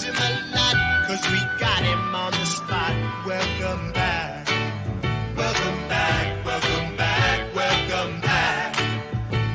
him a lot, 'cause we got him on the spot. Welcome back. Welcome back. Welcome back. Welcome back.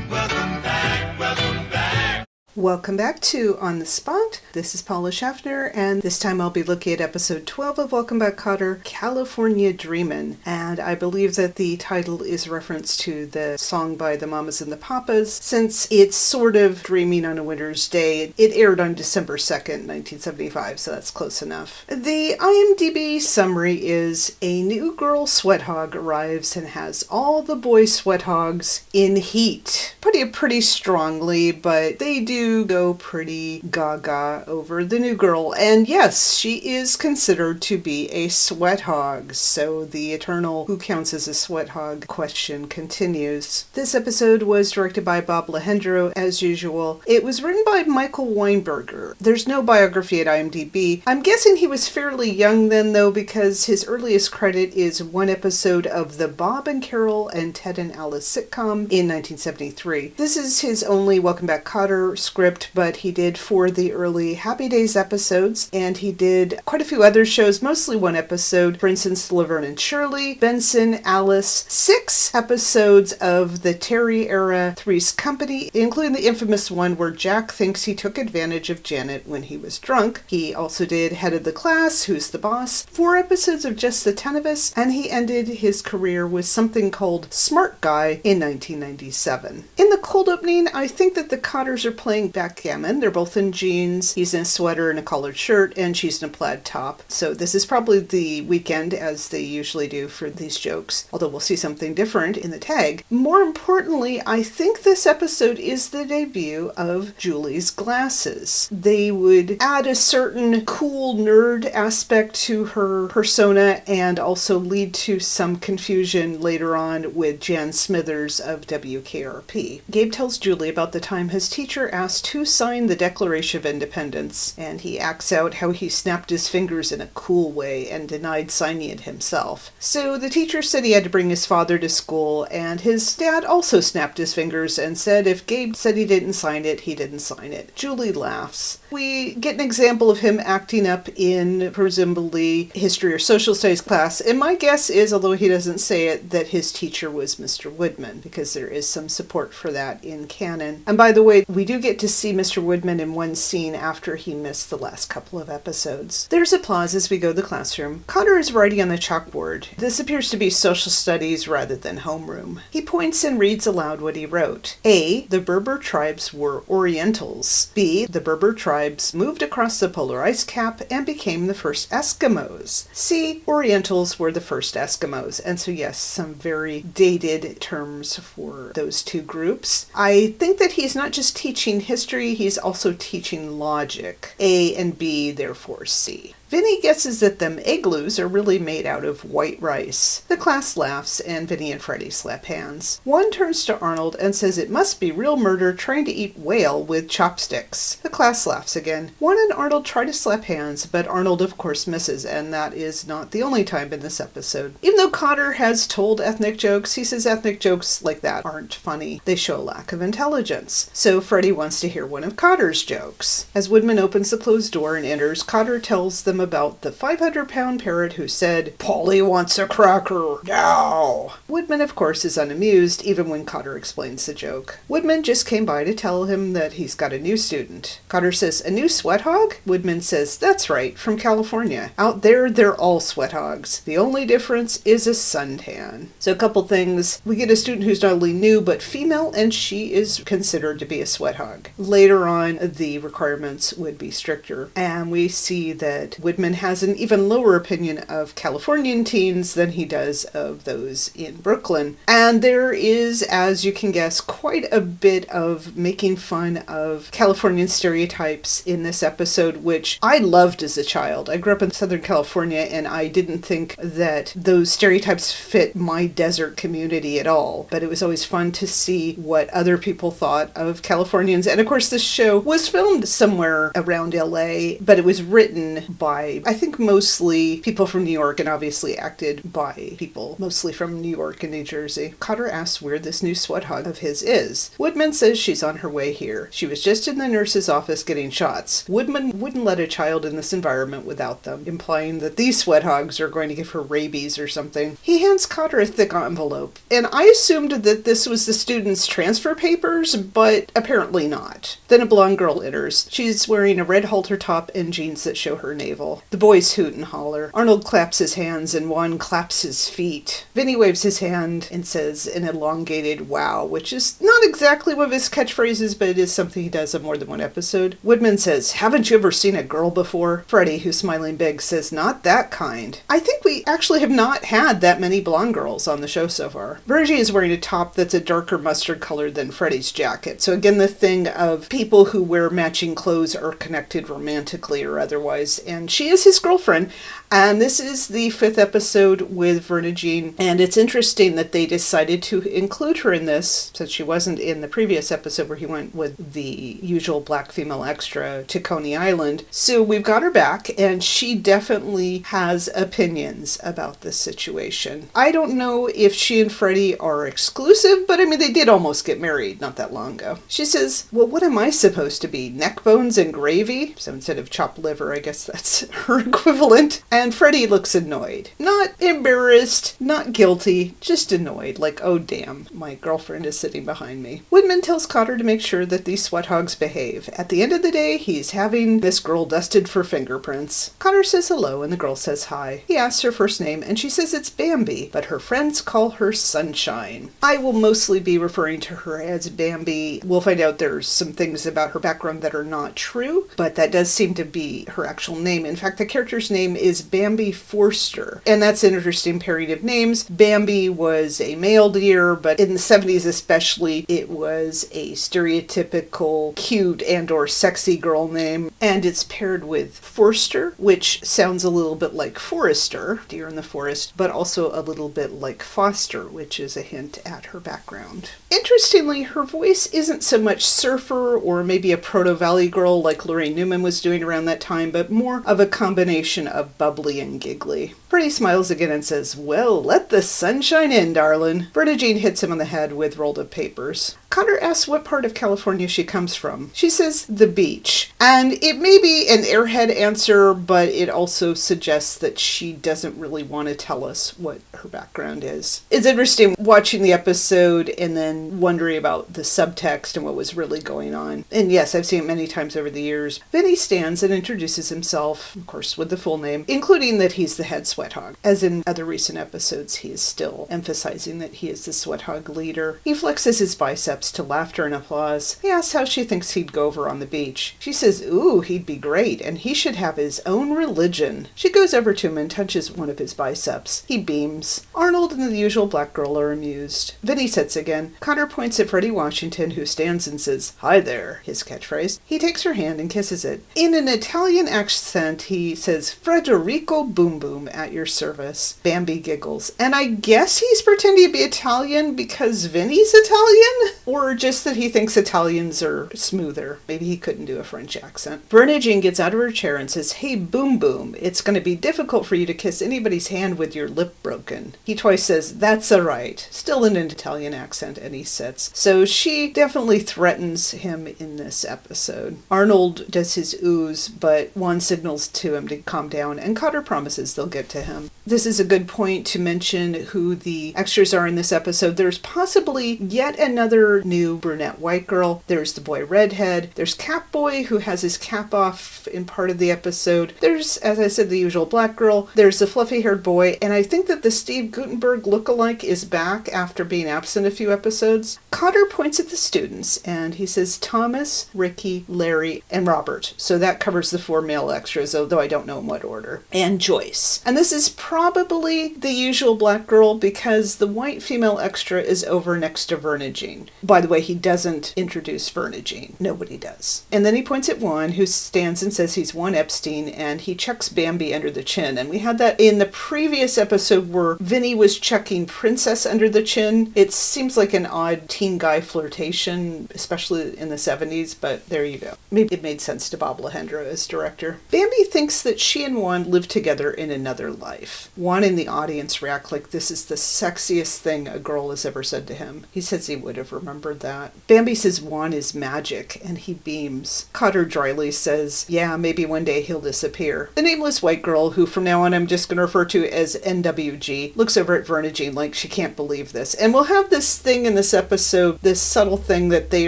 Welcome back. Welcome back. Welcome back to On the Spot. This is Paula Schaffner, and this time I'll be looking at episode 12 of Welcome Back, Kotter, California Dreamin'. And I believe that the title is a reference to the song by the Mamas and the Papas, since it's sort of dreaming on a winter's day. It aired on December 2nd, 1975, so that's close enough. The IMDb summary is, a new girl Sweathog arrives and has all the boy Sweathogs in heat. Putting it pretty strongly, but they do go pretty gaga over the new girl. And yes, she is considered to be a Sweathog, so the eternal who counts as a Sweathog question continues. This episode was directed by Bob Lehendro, as usual. It was written by Michael Weinberger. There's no biography at IMDb. I'm guessing he was fairly young then, though, because his earliest credit is one episode of the Bob and Carol and Ted and Alice sitcom in 1973. This is his only Welcome Back, Kotter script, but he did 4 of the early Happy Days episodes, and he did quite a few other shows, mostly one episode. For instance, Laverne and Shirley, Benson, Alice, 6 episodes of the Terry era Three's Company, including the infamous one where Jack thinks he took advantage of Janet when he was drunk. He also did Head of the Class, Who's the Boss, 4 episodes of Just the 10 of Us, and he ended his career with something called Smart Guy in 1997. In the cold opening, I think that the Kotters are playing backgammon. They're both in jeans. He's in a sweater and a collared shirt, and she's in a plaid top. So this is probably the weekend, as they usually do for these jokes, although we'll see something different in the tag. More importantly, I think this episode is the debut of Julie's glasses. They would add a certain cool nerd aspect to her persona and also lead to some confusion later on with Jan Smithers of WKRP. Gabe tells Julie about the time his teacher asked who signed the Declaration of Independence, and he acts out how he snapped his fingers in a cool way and denied signing it himself. So the teacher said he had to bring his father to school, and his dad also snapped his fingers and said if Gabe said he didn't sign it, he didn't sign it. Julie laughs. We get an example of him acting up in presumably history or social studies class, and my guess is, although he doesn't say it, that his teacher was Mr. Woodman, because there is some support for that in canon. And by the way, we do get to see Mr. Woodman in one scene after he missed the last couple of episodes. There's applause as we go to the classroom. Kotter is writing on the chalkboard. This appears to be social studies rather than homeroom. He points and reads aloud what he wrote. A. The Berber tribes were Orientals. B. The Berber tribes moved across the polar ice cap and became the first Eskimos. C. Orientals were the first Eskimos. And so yes, some very dated terms for those two groups. I think that he's not just teaching history, he's also teaching logic. A and B, therefore C. Vinny guesses that them igloos are really made out of white rice. The class laughs, and Vinny and Freddie slap hands. One turns to Arnold and says it must be real murder trying to eat whale with chopsticks. The class laughs again. One and Arnold try to slap hands, but Arnold of course misses, and that is not the only time in this episode. Even though Kotter has told ethnic jokes, he says ethnic jokes like that aren't funny. They show a lack of intelligence. So Freddie wants to hear one of Kotter's jokes. As Woodman opens the closed door and enters, Kotter tells them about the 500-pound parrot who said, "Polly wants a cracker, now!" Woodman, of course, is unamused, even when Kotter explains the joke. Woodman just came by to tell him that he's got a new student. Kotter says, "A new Sweathog?" Woodman says, "That's right, from California. Out there, they're all Sweathogs. The only difference is a suntan." So a couple things. We get a student who's not only new, but female, and she is considered to be a Sweathog. Later on, the requirements would be stricter, and we see that Woodman has an even lower opinion of Californian teens than he does of those in Brooklyn. And there is, as you can guess, quite a bit of making fun of Californian stereotypes in this episode, which I loved as a child. I grew up in Southern California, and I didn't think that those stereotypes fit my desert community at all. But it was always fun to see what other people thought of Californians. And of course, this show was filmed somewhere around LA, but it was written by by, I think, mostly people from New York, and obviously acted by people mostly from New York and New Jersey. Kotter asks where this new Sweathog of his is. Woodman says she's on her way here. She was just in the nurse's office getting shots. Woodman wouldn't let a child in this environment without them, implying that these Sweathogs are going to give her rabies or something. He hands Kotter a thick envelope, and I assumed that this was the student's transfer papers, but apparently not. Then a blonde girl enters. She's wearing a red halter top and jeans that show her navel. The boys hoot and holler. Arnold claps his hands and Juan claps his feet. Vinny waves his hand and says an elongated wow, which is not exactly one of his catchphrases, but it is something he does in more than one episode. Woodman says, haven't you ever seen a girl before? Freddie, who's smiling big, says, not that kind. I think we actually have not had that many blonde girls on the show so far. Virgie is wearing a top that's a darker mustard color than Freddie's jacket. So again, the thing of people who wear matching clothes are connected romantically or otherwise, and she is his girlfriend. And this is the 5th episode with Verna Jean, and it's interesting that they decided to include her in this, since she wasn't in the previous episode where he went with the usual black female extra to Coney Island. So we've got her back, and she definitely has opinions about this situation. I don't know if she and Freddie are exclusive, but I mean, they did almost get married not that long ago. She says, well, what am I supposed to be? Neck bones and gravy? So instead of chopped liver, I guess that's her equivalent. And Freddie looks annoyed. Not embarrassed, not guilty, just annoyed. Like, oh damn, my girlfriend is sitting behind me. Woodman tells Kotter to make sure that these Sweathogs behave. At the end of the day, he's having this girl dusted for fingerprints. Kotter says hello and the girl says hi. He asks her first name and she says it's Bambi, but her friends call her Sunshine. I will mostly be referring to her as Bambi. We'll find out there's some things about her background that are not true, but that does seem to be her actual name. In fact, the character's name is Bambi Forster, and that's an interesting pairing of names. Bambi was a male deer, but in the 70s especially, it was a stereotypical cute and or sexy girl name, and it's paired with Forster, which sounds a little bit like Forester, deer in the forest, but also a little bit like Foster, which is a hint at her background. Interestingly, her voice isn't so much surfer or maybe a proto-valley girl like Lorraine Newman was doing around that time, but more of a combination of bubbly and giggly. Freddie smiles again and says, well, let the sunshine in, darling. Verna Jean hits him on the head with rolled up papers. Kotter asks what part of California she comes from. She says the beach. And it may be an airhead answer, but it also suggests that she doesn't really want to tell us what her background is. It's interesting watching the episode and then wondering about the subtext and what was really going on. And yes, I've seen it many times over the years. Vinny stands and introduces himself, of course, with the full name, including that he's the head Sweathog. As in other recent episodes, he is still emphasizing that he is the Sweathog leader. He flexes his biceps to laughter and applause. He asks how she thinks he'd go over on the beach. She says, ooh, he'd be great, and he should have his own religion. She goes over to him and touches one of his biceps. He beams. Arnold and the usual black girl are amused. Vinny sits again. Kotter points at Freddie Washington, who stands and says, hi there, his catchphrase. He takes her hand and kisses it. In an Italian accent, he says, Federico Boom Boom, at your service. Bambi giggles. And I guess he's pretending to be Italian because Vinny's Italian? Or just that he thinks Italians are smoother. Maybe he couldn't do a French accent. Verna Jean gets out of her chair and says, hey, Boom Boom, it's going to be difficult for you to kiss anybody's hand with your lip broken. He twice says, that's all right. Still in an Italian accent, and he sits. So she definitely threatens him in this episode. Arnold does his ooze, but Juan signals to him to calm down, and Kotter promises they'll get to him. This is a good point to mention who the extras are in this episode. There's possibly yet another new brunette white girl. There's the boy redhead. There's Cap Boy, who has his cap off in part of the episode. There's, as I said, the usual black girl. There's the fluffy-haired boy, and I think that the Steve Guttenberg lookalike is back after being absent a few episodes. Kotter points at the students, and he says Thomas, Ricky, Larry, and Robert. So that covers the 4 male extras, although I don't know in what order. And Joyce. And this is probably the usual black girl because the white female extra is over next to Verna Jean. By the way, he doesn't introduce Verna Jean. Nobody does. And then he points at Juan, who stands and says he's Juan Epstein, and he chucks Bambi under the chin. And we had that in the previous episode where Vinny was chucking Princess under the chin. It seems like an odd teen guy flirtation, especially in the 70s, but there you go. Maybe it made sense to Bob Lahendra as director. Bambi thinks that she and Juan live together in another life. Juan in the audience react like this is the sexiest thing a girl has ever said to him. He says he would have remembered that. Bambi says Juan is magic, and he beams. Kotter dryly says, yeah, maybe one day he'll disappear. The nameless white girl, who from now on I'm just going to refer to as NWG, looks over at Verna Jean like she can't believe this. And we'll have this thing in this episode, this subtle thing that they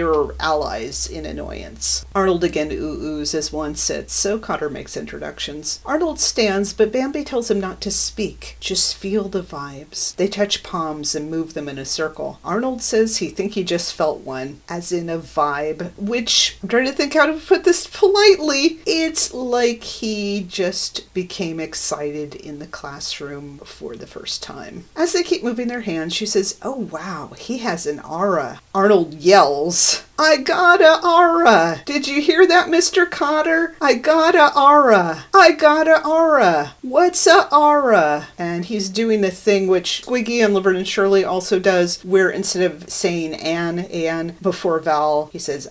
are allies in annoyance. Arnold again ooh-oohs as Juan sits, so Kotter makes introductions. Arnold stands, but Bambi tells him not to speak. Just feel the vibes. They touch palms and move them in a circle. Arnold says he thinks he just felt one, as in a vibe, which, I'm trying to think how to put this politely, it's like he just became excited in the classroom for the first time. As they keep moving their hands, she says, oh wow, he has an aura. Arnold yells, I got a aura. Did you hear that, Mr. Kotter? I got a aura. I got a aura. What's a aura? And he's doing the thing which Squiggy on Laverne and Shirley also does, where instead of saying an before vowel, he says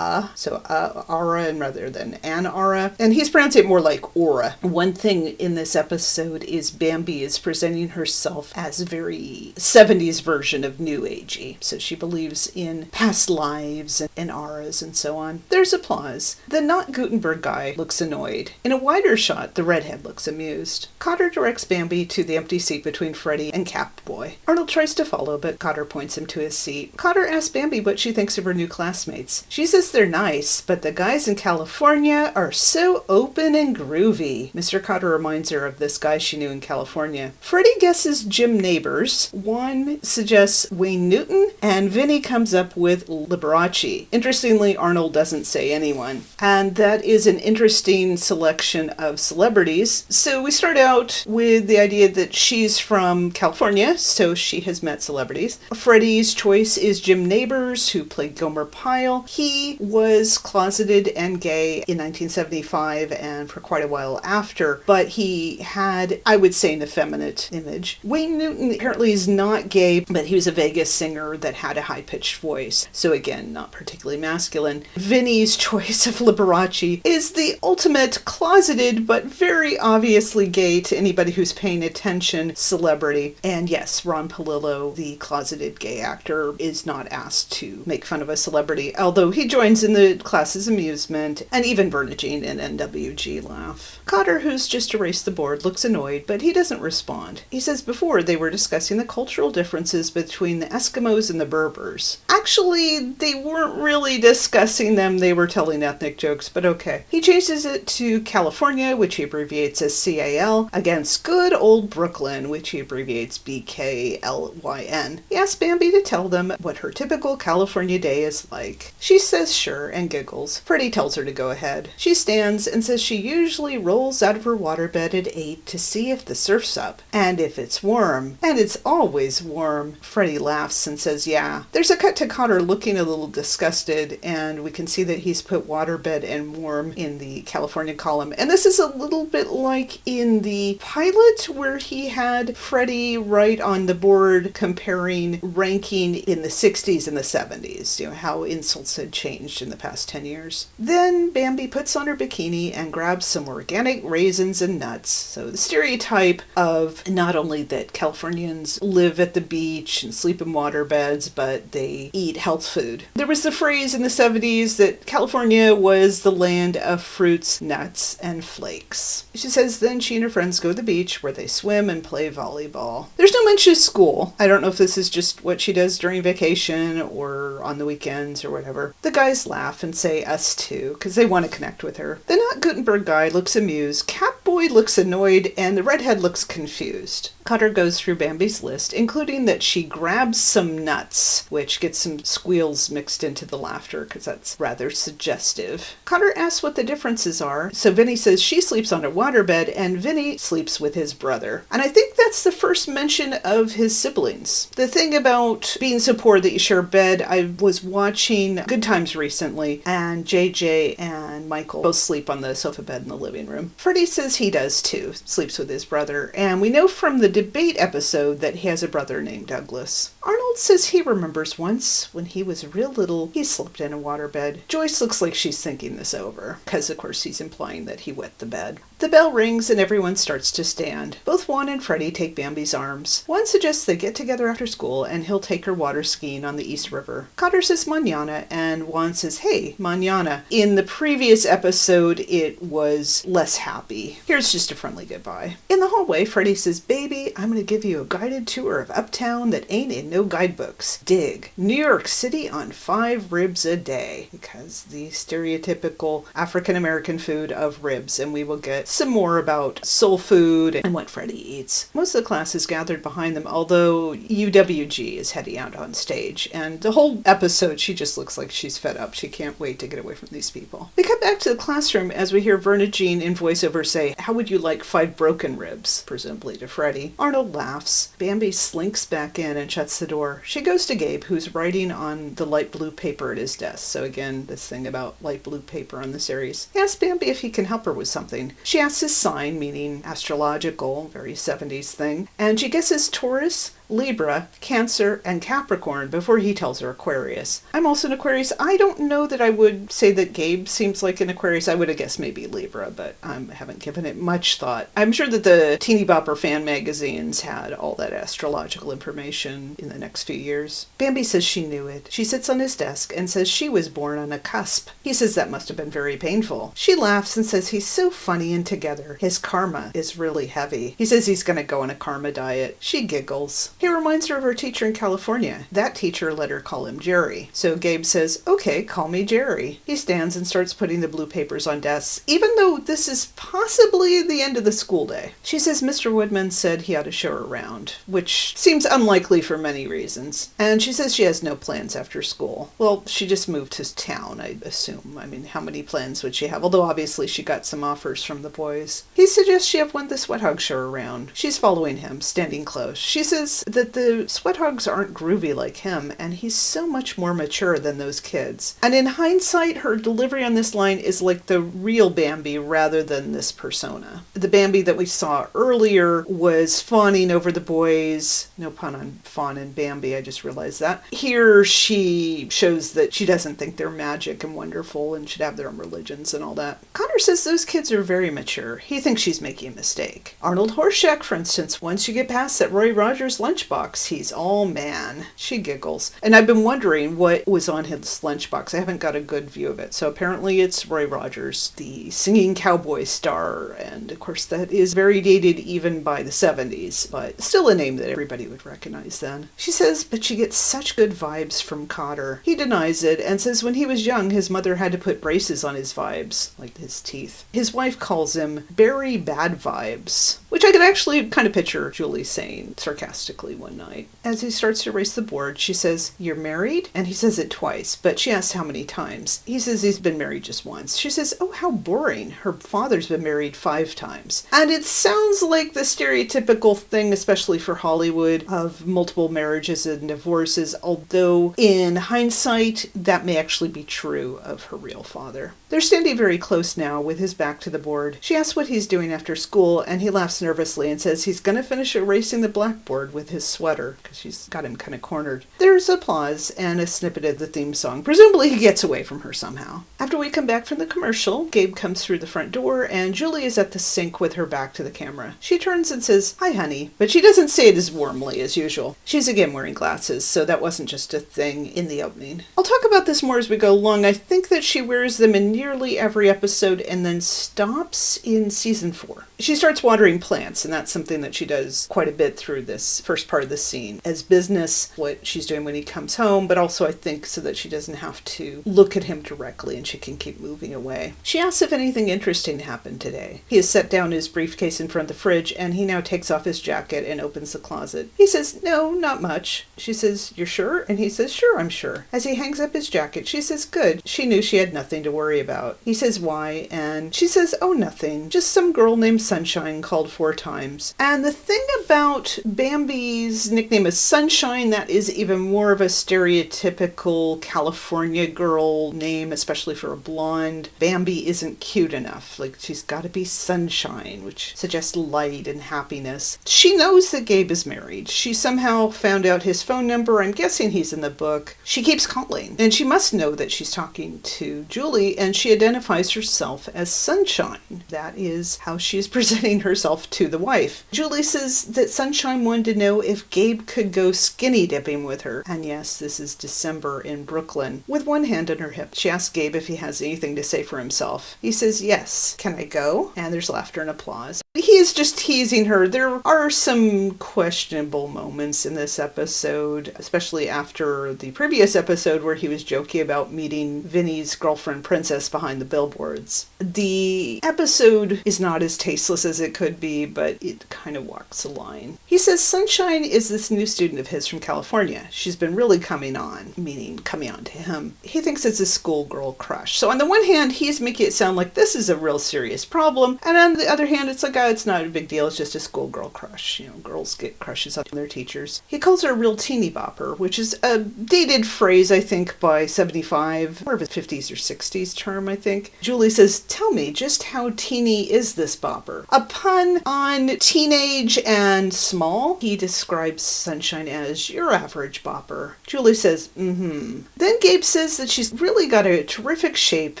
so aura and rather than an aura. And he's pronouncing it more like aura. One thing in this episode is Bambi is presenting herself as a very 70s version of New Agey. So she believes in past lives and auras and so on. There's applause. The not Gutenberg guy looks annoyed. In a wider shot, the redhead looks amused. Kotter directs Bambi to the empty seat between Freddy and Catboy. Arnold tries to follow, but Kotter points him to his seat. Kotter asks Bambi what she thinks of her new classmates. She says they're nice, but the guys in California are so open and groovy. Mr. Kotter reminds her of this guy she knew in California. Freddy guesses Jim Neighbors. Juan suggests Wayne Newton, and Vinny comes up with Liberace. Interestingly, Arnold doesn't say anyone. And that is an interesting selection of celebrities. So we start out with the idea that she's from California, so she has met celebrities. Freddy's choice is Jim Neighbors, who played Gomer Pyle. He was closeted and gay in 1975 and for quite a while after, but he had, I would say, an effeminate image. Wayne Newton apparently is not gay, but he was a Vegas singer that had a high-pitched voice, so again, not particularly masculine. Vinny's choice of Liberace is the ultimate closeted but very obviously gay to anybody who's paying attention celebrity. And yes, Ron Palillo, the closeted gay actor, is not asked to make fun of a celebrity, although he joins in the class's amusement, and even Verna Jean and NWG laugh. Kotter, who's just erased the board, looks annoyed, but he doesn't respond. He says before they were discussing the cultural differences between the Eskimos and the Berbers. Actually, they weren't really discussing them, they were telling ethnic jokes, but okay. He changes it to California, which he abbreviates as CAL, against good old Brooklyn, which he abbreviates BKLYN. He asks Bambi to tell them what her typical California day is like. She says sure and giggles. Freddy tells her to go ahead. She stands and says she usually rolls out of her waterbed at 8 to see if the surf's up, and if it's warm. And it's always warm. Freddy laughs and says yeah. There's a cut to Kotter looking a little disgusted, and we can see that he's put waterbed and warm in the California column. And this is a little bit like in the pilot where he had Freddy write on the board comparing ranking in the 60s and the 70s, you know, how insults had changed in the past 10 years. Then Bambi puts on her bikini and grabs some organic raisins and nuts. So the stereotype of not only that Californians live at the beach and sleep in waterbeds, but they eat health food. There was the phrase in the 70s that California was the land of fruits, nuts, and flakes. She says then she and her friends go to the beach where they swim and play volleyball. There's no mention of school. I don't know if this is just what she does during vacation or on the weekends or whatever. The guys laugh and say us too, because they want to connect with her. The not Gutenberg guy looks amused. Catboy boy looks annoyed and the redhead looks confused. Kotter goes through Bambi's list, including that she grabs some nuts, which gets some squeals mixed into the laughter because that's rather suggestive. Kotter asks what the differences are, so Vinny says she sleeps on a waterbed and Vinny sleeps with his brother. And I think that's the first mention of his siblings. The thing about being so poor that you share a bed, I was watching Good Times recently, and JJ and Michael both sleep on the sofa bed in the living room. Freddie says he does too, sleeps with his brother, and we know from the debate episode that he has a brother named Douglas. Arnold says he remembers once, when he was real little, he slept in a waterbed. Joyce looks like she's thinking this over, because of course he's implying that he wet the bed. The bell rings and everyone starts to stand. Both Juan and Freddie take Bambi's arms. Juan suggests they get together after school and he'll take her water skiing on the East River. Kotter says mañana and Juan says, hey, mañana. In the previous episode, it was less happy. Here's just a friendly goodbye. In the hallway, Freddie says, baby, I'm going to give you a guided tour of Uptown that ain't in no guidebooks. Dig. New York City on 5 ribs a day. Because the stereotypical African-American food of ribs, and we will get some more about soul food and what Freddie eats. Most of the class is gathered behind them, although UWG is heading out on stage. And the whole episode, she just looks like she's fed up. She can't wait to get away from these people. We come back to the classroom as we hear Verna Jean in voiceover say, how would you like 5 broken ribs? Presumably to Freddie. Arnold laughs. Bambi slinks back in and shuts the door. She goes to Gabe, who's writing on the light blue paper at his desk. So again, this thing about light blue paper on the series. He asks Bambi if he can help her with something. She asks his sign, meaning astrological, very 70s thing, and she guesses Taurus, Libra, Cancer, and Capricorn before he tells her Aquarius. I'm also an Aquarius. I don't know that I would say that Gabe seems like an Aquarius. I would have guessed maybe Libra, but I haven't given it much thought. I'm sure that the Teeny Bopper fan magazines had all that astrological information in the next few years. Bambi says she knew it. She sits on his desk and says she was born on a cusp. He says that must have been very painful. She laughs and says he's so funny and together. His karma is really heavy. He says he's going to go on a karma diet. She giggles. He reminds her of her teacher in California. That teacher let her call him Jerry. So Gabe says, okay, call me Jerry. He stands and starts putting the blue papers on desks, even though this is possibly the end of the school day. She says Mr. Woodman said he ought to show her around, which seems unlikely for many reasons. And she says she has no plans after school. Well, she just moved to town, I assume. I mean, how many plans would she have? Although obviously she got some offers from the boys. He suggests she have one of the Sweathog show her around. She's following him, standing close. She says that the Sweathogs aren't groovy like him, and he's so much more mature than those kids. And in hindsight, her delivery on this line is like the real Bambi rather than this persona. The Bambi that we saw earlier was fawning over the boys. No pun on fawn and Bambi, I just realized that. Here she shows that she doesn't think they're magic and wonderful and should have their own religions and all that. Kotter says those kids are very mature. He thinks she's making a mistake. Arnold Horshack, for instance, once you get past that Roy Rogers lunchbox, he's all man. She giggles. And I've been wondering what was on his lunchbox. I haven't got a good view of it. So apparently it's Roy Rogers, the singing cowboy star. And of course that is very dated even by the 70s, but still a name that everybody would recognize then. She says, but she gets such good vibes from Kotter. He denies it and says when he was young, his mother had to put braces on his vibes, like his teeth. His wife calls him very bad vibes, which I could actually kind of picture Julie saying sarcastically one night. As he starts to erase the board, she says, you're married? And he says it twice, but she asks how many times. He says he's been married just once. She says, oh, how boring. Her father's been married 5 times. And it sounds like the stereotypical thing, especially for Hollywood, of multiple marriages and divorces, although in hindsight, that may actually be true of her real father. They're standing very close now with his back to the board. She asks what he's doing after school, and he laughs nervously and says he's going to finish erasing the blackboard with his sweater, because she's got him kind of cornered. There's applause and a snippet of the theme song. Presumably he gets away from her somehow. After we come back from the commercial, Gabe comes through the front door, and Julie is at the sink with her back to the camera. She turns and says, hi, honey, but she doesn't say it as warmly as usual. She's again wearing glasses, so that wasn't just a thing in the opening. I'll talk about this more as we go along. I think that she wears them in nearly every episode and then stops in season 4. She starts watering plants, and that's something that she does quite a bit through this first first part of the scene as business, what she's doing when he comes home, but also I think so that she doesn't have to look at him directly and she can keep moving away. She asks if anything interesting happened today. He has set down his briefcase in front of the fridge and he now takes off his jacket and opens the closet. He says, "No, not much." She says, "You're sure?" And he says, "Sure, I'm sure." As he hangs up his jacket, she says, "Good." She knew she had nothing to worry about. He says, "Why?" And she says, "Oh, nothing. Just some girl named Sunshine called 4 times." And the thing about Bambi's nickname is Sunshine, that is even more of a stereotypical California girl name, especially for a blonde. Bambi isn't cute enough. Like, she's got to be Sunshine, which suggests light and happiness. She knows that Gabe is married. She somehow found out his phone number. I'm guessing he's in the book. She keeps calling, and she must know that she's talking to Julie, and she identifies herself as Sunshine. That is how she is presenting herself to the wife. Julie says that Sunshine wanted to know if Gabe could go skinny dipping with her. And yes, this is December in Brooklyn. With one hand on her hip, she asks Gabe if he has anything to say for himself. He says, "Yes. Can I go?" And there's laughter and applause. He is just teasing her. There are some questionable moments in this episode, especially after the previous episode where he was joking about meeting Vinny's girlfriend Princess behind the billboards. The episode is not as tasteless as it could be, but it kind of walks the line. He says Sunshine is this new student of his from California. She's been really coming on, meaning coming on to him. He thinks it's a schoolgirl crush. So on the one hand, he's making it sound like this is a real serious problem, and on the other hand, it's like, it's not a big deal, it's just a schoolgirl crush. You know, girls get crushes on their teachers. He calls her a real teeny bopper, which is a dated phrase, I think, by 75, more of a 50s or 60s term, I think. Julie says, "Tell me, just how teeny is this bopper?" A pun on teenage and small. He describes Sunshine as your average bopper. Julie says, Then Gabe says that she's really got a terrific shape,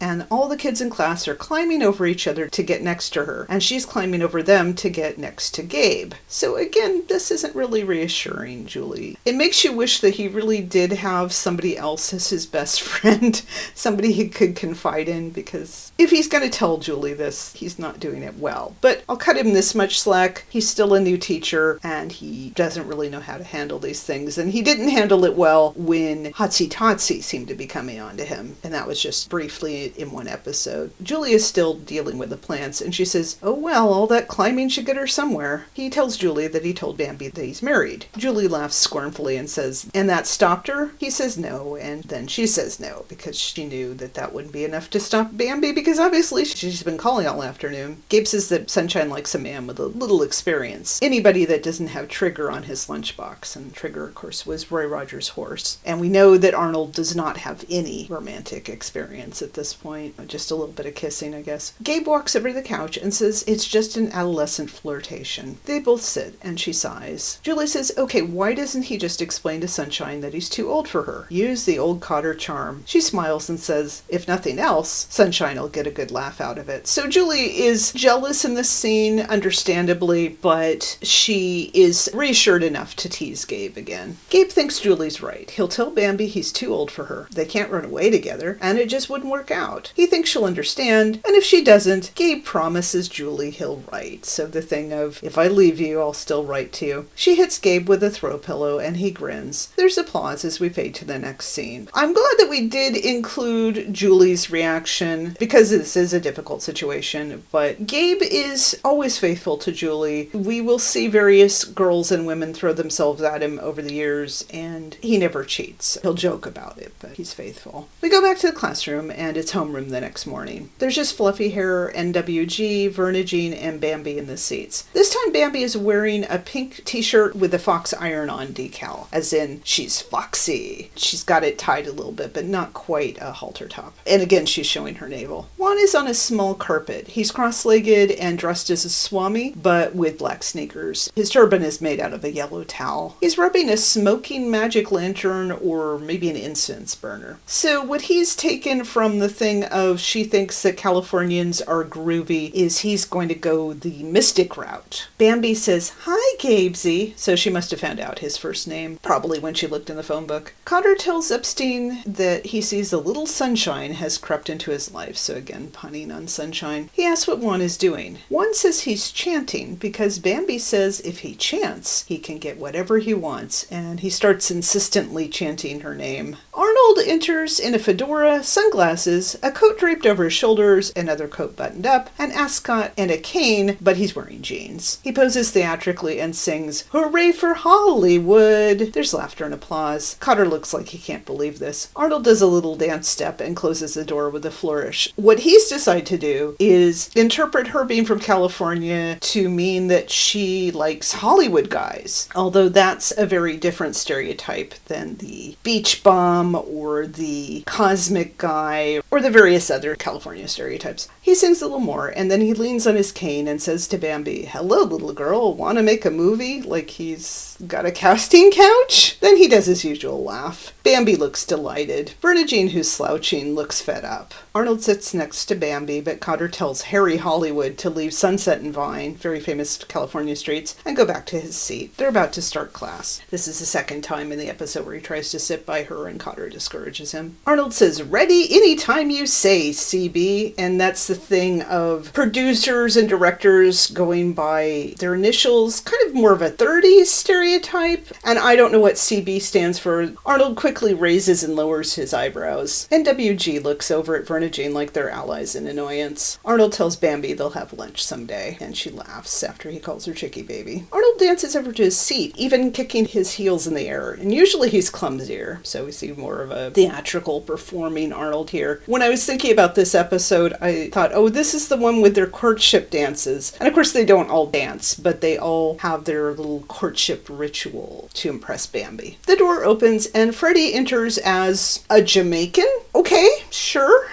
and all the kids in class are climbing over each other to get next to her, and she's climbing over them to get next to Gabe. So again, this isn't really reassuring, Julie. It makes you wish that he really did have somebody else as his best friend, somebody he could confide in, because if he's going to tell Julie this, he's not doing it well. But I'll cut him this much slack. He's still a new teacher, and he doesn't really know how to handle these things, and he didn't handle it well when Hotsy Totsy seemed to be coming on to him, and that was just briefly in one episode. Julie is still dealing with the plants, and she says, "Oh well, all that climbing should get her somewhere." He tells Julie that he told Bambi that he's married. Julie laughs scornfully and says, "And that stopped her?" He says no, and then she says no, because she knew that that wouldn't be enough to stop Bambi, because obviously she's been calling all afternoon. Gabe says that Sunshine likes a man with a little experience. Anybody that doesn't have Trigger on his lunchbox, and Trigger, of course, was Roy Rogers' horse. And we know that Arnold does not have any romantic experience at this point, just a little bit of kissing, I guess. Gabe walks over to the couch and says it's just an adolescent flirtation. They both sit, and she sighs. Julie says, "Okay, why doesn't he just explain to Sunshine that he's too old for her? Use the old Kotter charm." She smiles and says, "If nothing else, Sunshine will get a good laugh out of it." So Julie is jealous in this scene, understandably, but she is reassured enough to tease Gabe again. Gabe thinks Julie's right. He'll tell Bambi he's too old for her. They can't run away together, and it just wouldn't work out. He thinks she'll understand, and if she doesn't, Gabe promises Julie he'll write. So the thing of, if I leave you, I'll still write to you. She hits Gabe with a throw pillow, and he grins. There's applause as we fade to the next scene. I'm glad that we did include Julie's reaction, because this is a difficult situation, but Gabe is always faithful to Julie. We will see various girls and women throw themselves at him over the years, and he never cheats. He'll joke about it, but he's faithful. We go back to the classroom, and it's homeroom the next morning. There's just fluffy hair, NWG, Vernagine, and Bambi in the seats. This time Bambi is wearing a pink t-shirt with a Fox iron-on decal, as in she's foxy. She's got it tied a little bit, but not quite a halter top. And again, she's showing her navel. Juan is on a small carpet. He's cross-legged and dressed as a swami, but with black sneakers. His turban is made out of a yellow towel. He's rubbing a smoking magic lantern, or maybe an incense burner. So what he's taken from the thing of she thinks that Californians are groovy is he's going to go the the mystic route. Bambi says, "Hi, Gabesy," so she must have found out his first name, probably when she looked in the phone book. Kotter tells Epstein that he sees a little sunshine has crept into his life, so again, punning on sunshine. He asks what Juan is doing. Juan says he's chanting because Bambi says if he chants, he can get whatever he wants, and he starts insistently chanting her name. Arnold enters in a fedora, sunglasses, a coat draped over his shoulders, another coat buttoned up, an ascot, and a cane, but he's wearing jeans. He poses theatrically and sings, "Hooray for Hollywood!" There's laughter and applause. Kotter looks like he can't believe this. Arnold does a little dance step and closes the door with a flourish. What he's decided to do is interpret her being from California to mean that she likes Hollywood guys, although that's a very different stereotype than the beach bum or the cosmic guy or the various other California stereotypes. He sings a little more, and then he leans on his cane and says to Bambi, "Hello, little girl, want to make a movie?" Like he's got a casting couch? Then he does his usual laugh. Bambi looks delighted. Bernadine, who's slouching, looks fed up. Arnold sits next to Bambi, but Kotter tells Harry Hollywood to leave Sunset and Vine, very famous California streets, and go back to his seat. They're about to start class. This is the second time in the episode where he tries to sit by her and Kotter discourages him. Arnold says, "Ready anytime you say, CB," and that's the thing of producers and directors going by their initials, kind of more of a 30s stereotype, and I don't know what CB stands for. Arnold quickly raises and lowers his eyebrows, and WG looks over at Bernadine like they're allies in annoyance. Arnold tells Bambi they'll have lunch someday, and she laughs after he calls her Chicky Baby. Arnold dances over to his seat, even kicking his heels in the air, and usually he's clumsier, so we see more of a theatrical performing Arnold here. When I was thinking about this episode, I thought, oh, this is the one with their courtship dances. And of course they don't all dance, but they all have their little courtship ritual to impress Bambi. The door opens and Freddie enters as a Jamaican. Okay, sure.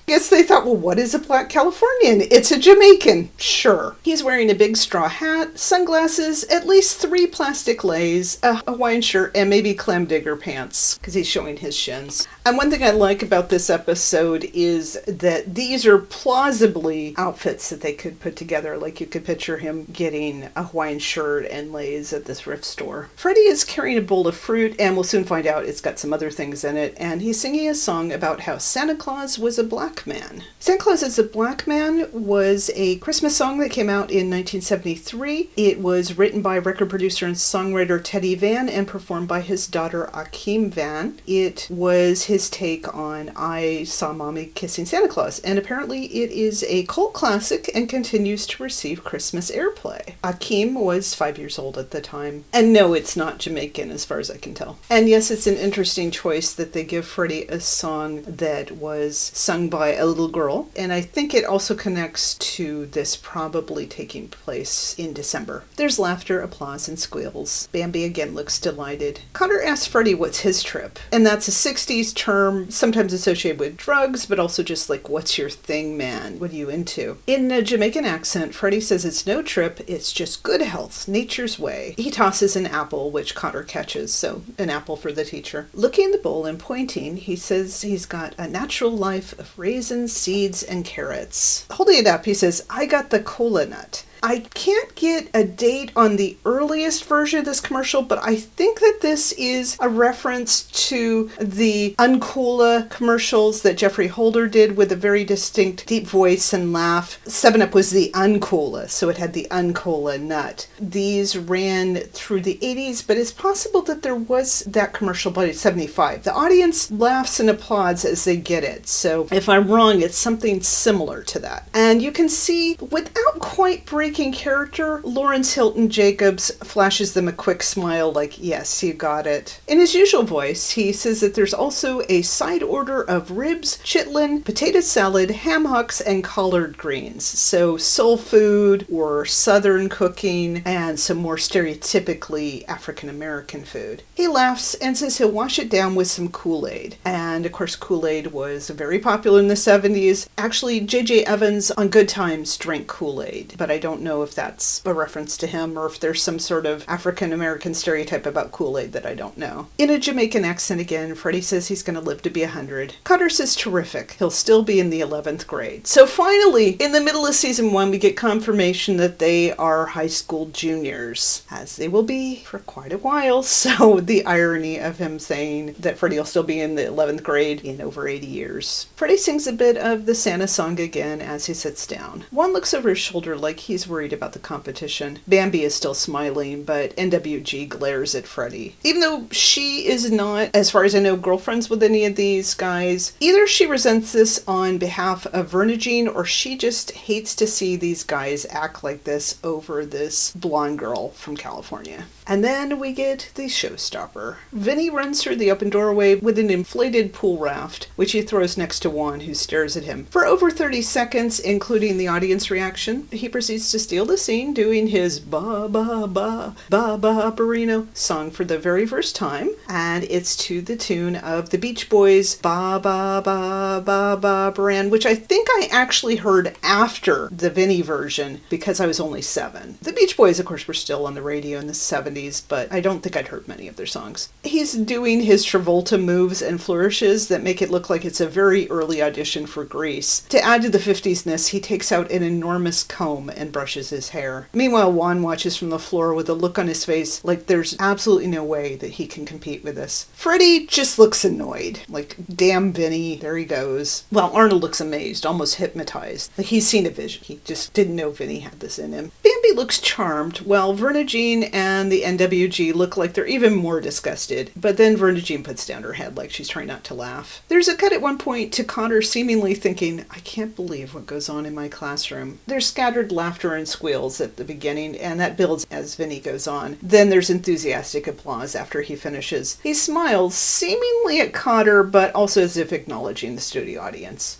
Guess they thought, well, what is a black Californian? It's a Jamaican. Sure. He's wearing a big straw hat, sunglasses, at least 3 plastic leis, a Hawaiian shirt, and maybe clam digger pants, because he's showing his shins. And one thing I like about this episode is that these are plausibly outfits that they could put together. Like you could picture him getting a Hawaiian shirt and leis at this thrift store. Freddie is carrying a bowl of fruit, and we'll soon find out it's got some other things in it, and he's singing a song about how Santa Claus was a black man. Santa Claus is a Black Man was a Christmas song that came out in 1973. It was written by record producer and songwriter Teddy Van and performed by his daughter Akeem Van. It was his take on I Saw Mommy Kissing Santa Claus, and apparently it is a cult classic and continues to receive Christmas airplay. Akeem was 5 years old at the time. And no, it's not Jamaican as far as I can tell. And yes, it's an interesting choice that they give Freddie a song that was sung by a little girl, and I think it also connects to this probably taking place in December. There's laughter, applause, and squeals. Bambi again looks delighted. Kotter asks Freddie what's his trip, and that's a 60s term sometimes associated with drugs, but also just like, what's your thing, man? What are you into? In a Jamaican accent, Freddie says it's no trip, it's just good health, nature's way. He tosses an apple, which Kotter catches, so an apple for the teacher. Looking in the bowl and pointing, he says he's got a natural life of raisins, seeds, and carrots. Holding it up, he says, I got the cola nut. I can't get a date on the earliest version of this commercial, but I think that this is a reference to the Uncola commercials that Jeffrey Holder did with a very distinct deep voice and laugh. 7-Up was the Uncola, so it had the Uncola nut. These ran through the 80s, but it's possible that there was that commercial by 75. The audience laughs and applauds as they get it, so if I'm wrong, it's something similar to that. And you can see, without quite breaking character, Lawrence-Hilton Jacobs flashes them a quick smile like, yes, you got it. In his usual voice, he says that there's also a side order of ribs, chitlin, potato salad, ham hocks, and collard greens. So soul food or southern cooking and some more stereotypically African-American food. He laughs and says he'll wash it down with some Kool-Aid. And of course, Kool-Aid was very popular in the 70s. Actually, J.J. Evans on Good Times drank Kool-Aid, but I don't don't know if that's a reference to him or if there's some sort of African-American stereotype about Kool-Aid that I don't know. In a Jamaican accent again, Freddie says he's going to live to be 100. Kotter says terrific. He'll still be in the 11th grade. So finally, in the middle of season 1, we get confirmation that they are high school juniors, as they will be for quite a while. So the irony of him saying that Freddie will still be in the 11th grade in over 80 years. Freddie sings a bit of the Santa song again as he sits down. Juan looks over his shoulder like he's worried about the competition. Bambi is still smiling, but NWG glares at Freddie. Even though she is not, as far as I know, girlfriends with any of these guys, either she resents this on behalf of Vernagine or she just hates to see these guys act like this over this blonde girl from California. And then we get the showstopper. Vinny runs through the open doorway with an inflated pool raft, which he throws next to Juan, who stares at him. For over 30 seconds, including the audience reaction, he proceeds to steal the scene, doing his ba ba ba ba ba barino song for the very first time, and it's to the tune of the Beach Boys' ba ba ba ba ba baran, which I think I actually heard after the Vinny version because I was only 7. The Beach Boys, of course, were still on the radio in the 70s, but I don't think I'd heard many of their songs. He's doing his Travolta moves and flourishes that make it look like it's a very early audition for Grease. To add to the 50s-ness, he takes out an enormous comb and brushes his hair. Meanwhile, Juan watches from the floor with a look on his face like there's absolutely no way that he can compete with this. Freddie just looks annoyed. Like, damn Vinny, there he goes. Well, Arnold looks amazed, almost hypnotized. Like he's seen a vision. He just didn't know Vinny had this in him. Bambi looks charmed, while Vernagine and the NWG look like they're even more disgusted. But then Vernagine puts down her head like she's trying not to laugh. There's a cut at one point to Kotter seemingly thinking, I can't believe what goes on in my classroom. There's scattered laughter and squeals at the beginning, and that builds as Vinny goes on. Then there's enthusiastic applause after he finishes. He smiles, seemingly at Kotter, but also as if acknowledging the studio audience.